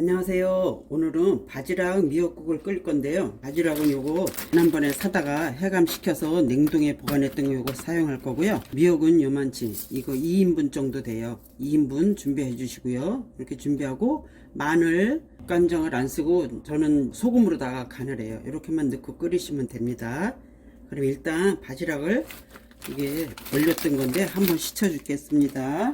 안녕하세요. 오늘은 바지락 미역국을 끓일 건데요. 바지락은 요거 지난번에 사다가 해감시켜서 냉동에 보관했던 거 요거 사용할 거고요. 미역은 요만치 이거 2인분 정도 돼요. 2인분 준비해 주시고요. 이렇게 준비하고 마늘 간장을 안 쓰고 저는 소금으로다가 간을 해요. 이렇게만 넣고 끓이시면 됩니다. 그럼 일단 바지락을 이게 얼렸던 건데 한번 씻어 주겠습니다.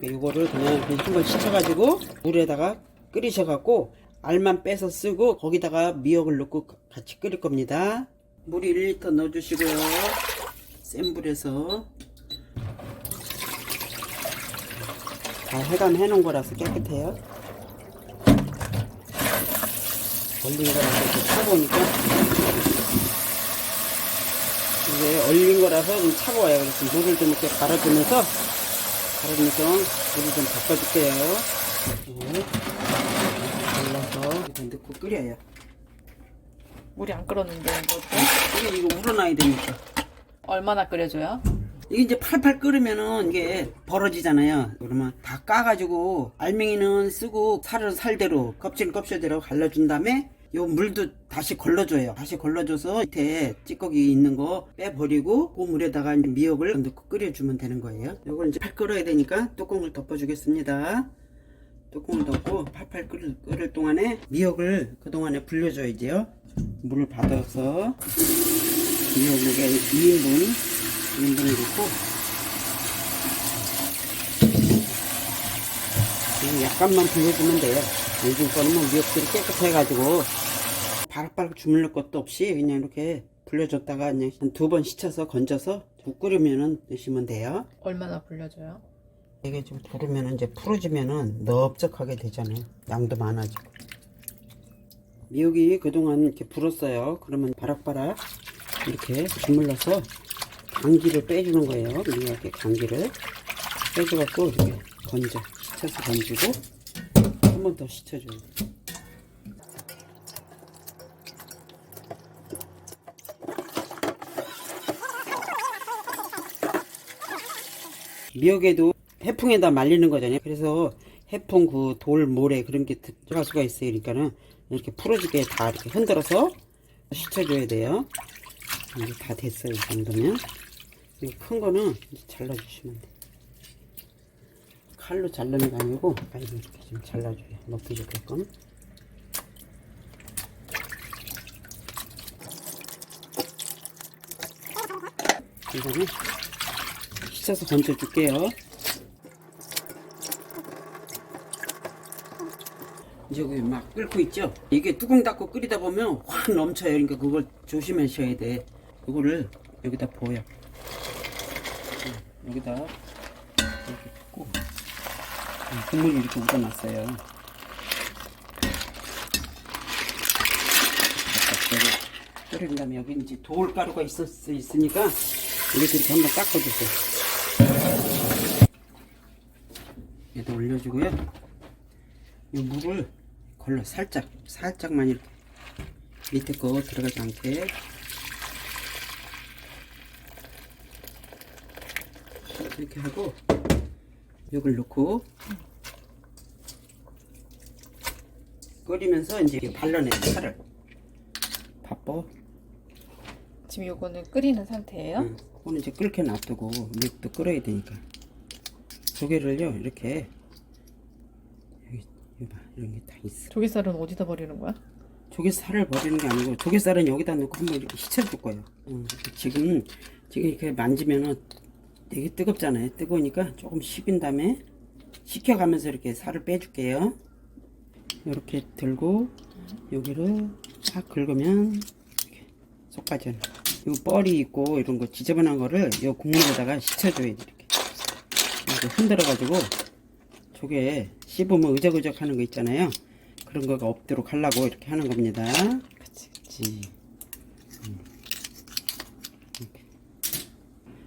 이거를 그냥 한번 씻어가지고 물에다가 끓이셔갖고 알만 빼서 쓰고 거기다가 미역을 넣고 같이 끓일 겁니다. 물 1리터 넣어주시고요. 센 불에서 다 해감해 놓은 거라서 깨끗해요. 얼린 거라서 이렇게 차가우니까 이게 얼린 거라서 좀 차가워요. 그래서 물을 좀 이렇게 갈아주면서 물을 좀 바꿔줄게요. 잘라서 이렇게 넣고 끓여요. 물이 안 끓었는데 이것도? 이거 우러나야 되니까. 얼마나 끓여줘요? 이게 이제 팔팔 끓으면은 이게 벌어지잖아요. 그러면 다 까가지고 알맹이는 쓰고 살은 살대로 껍질은 껍질대로 갈라준 다음에 요 물도 다시 걸러줘요. 다시 걸러줘서 밑에 찌꺼기 있는 거 빼버리고 그 물에다가 이제 미역을 넣고 끓여주면 되는 거예요. 요걸 이제 팔 끓어야 되니까 뚜껑을 덮어주겠습니다. 뚜껑을 덮고 팔팔 끓을 동안에 미역을 그동안에 불려줘야지요. 물을 받아서 미역에 2인분을 넣고 약간만 불려주면 돼요. 요즘 거는 뭐 미역들이 깨끗해가지고 바락바락 주물릴 것도 없이 그냥 이렇게 불려줬다가 그냥 한 2번 씻어서 건져서 국 끓이면은 넣으시면 돼요. 얼마나 불려줘요? 이게 좀 부르면은 이제 풀어지면은 넓적하게 되잖아요. 양도 많아지고. 미역이 그동안 이렇게 불었어요. 그러면 바락바락 이렇게 주물러서 강기를 빼주는 거예요. 미역의 강기를 빼줘갖고 이렇게 건져 씻어서 건지고 한 번 더 씻어줘요. 미역에도 해풍에다 말리는 거잖아요. 그래서 해풍 그 돌 모래 그런 게 들어갈 수가 있어요. 그러니까는 이렇게 풀어지게 다 이렇게 흔들어서 씻어줘야 돼요. 이제 다 됐어요. 이 정도면. 이 큰 거는 잘라주시면 돼요. 칼로 자르는 게 아니고 이렇게 좀 잘라줘요. 먹기 좋게끔. 이거는 씻어서 건져줄게요. 이제 막 끓고 있죠. 이게 뚜껑 닫고 끓이다 보면 확 넘쳐요. 그러니까 그걸 조심하셔야 돼. 이거를 여기다 부어요. 여기다 이렇게 붓고 국물이 이렇게 우러났어요. 끓인 다음에 여기 이제 돌가루가 있으니까 이렇게 한번 닦아주세요. 얘도 올려주고요. 이 물을 걸러 살짝만 이렇게 밑에 거 들어가지 않게 이렇게 하고 이걸 넣고 끓이면서 이제 발라내요. 살을 바빠. 지금 요거는 끓이는 상태예요? 응. 그거는 이제 끓게 놔두고 미역도 끓여야 되니까 조개를요 이렇게 여기 봐 이런 게 다 있어. 조개살은 어디다 버리는 거야? 조개살을 버리는 게 아니고 조개살은 여기다 넣고 한번 이렇게 씻어줄 거예요. 지금 이렇게 만지면은 되게 뜨겁잖아요. 뜨거우니까 조금 식은 다음에 식혀가면서 이렇게 살을 빼줄게요. 이렇게 들고 여기를 딱 긁으면 이렇게 쏙 빠져요. 이 뻘이 있고 이런 거 지저분한 거를 이 국물에다가 씻어줘야 돼. 이렇게 흔들어 가지고 조개 씹으면 으적으적 하는 거 있잖아요. 그런 거가 없도록 하려고 이렇게 하는 겁니다. 그치.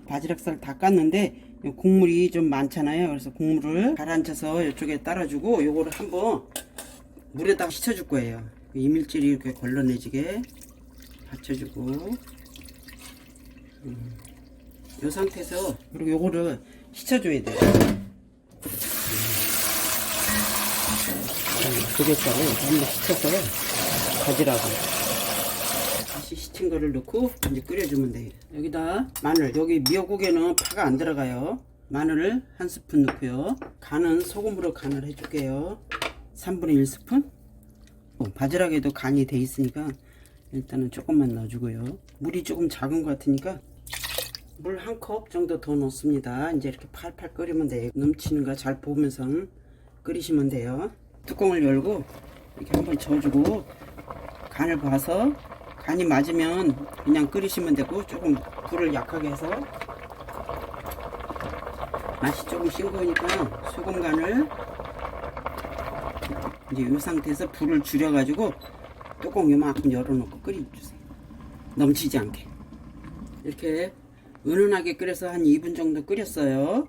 바지락살 다 깠는데 국물이 좀 많잖아요. 그래서 국물을 가라앉혀서 이쪽에 따라주고 요거를 한번 물에다가 씻어줄 거예요. 이물질이 이렇게 걸러내지게 받쳐주고 이 상태에서 그리고 요거를 씻어줘야 돼요. 조개살을 한번 씻어서 가지라고. 다시 씻은 거를 넣고 이제 끓여주면 돼요. 여기다 마늘, 여기 미역국에는 파가 안 들어가요. 마늘을 한 스푼 넣고요. 간은 소금으로 간을 해줄게요. 3분의 1스푼. 바지락에도 간이 돼 있으니까 일단은 조금만 넣어주고요. 물이 조금 작은 것 같으니까 물 한 컵 정도 더 넣습니다. 이제 이렇게 팔팔 끓이면 돼요. 넘치는 거 잘 보면서 끓이시면 돼요. 뚜껑을 열고 이렇게 한번 저어주고 간을 봐서 간이 맞으면 그냥 끓이시면 되고 조금 불을 약하게 해서 맛이 조금 싱거우니까 소금 간을 이제 이 상태에서 불을 줄여가지고 뚜껑 요만큼 열어놓고 끓여주세요. 넘치지 않게. 이렇게 은은하게 끓여서 한 2분 정도 끓였어요.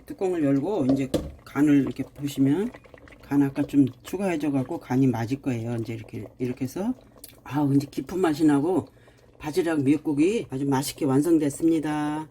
뚜껑을 열고 이제 간을 이렇게 보시면 간 아까 좀 추가해줘갖고 간이 맞을 거예요. 이제 이렇게 해서 이제 깊은 맛이 나고 바지락 미역국이 아주 맛있게 완성됐습니다.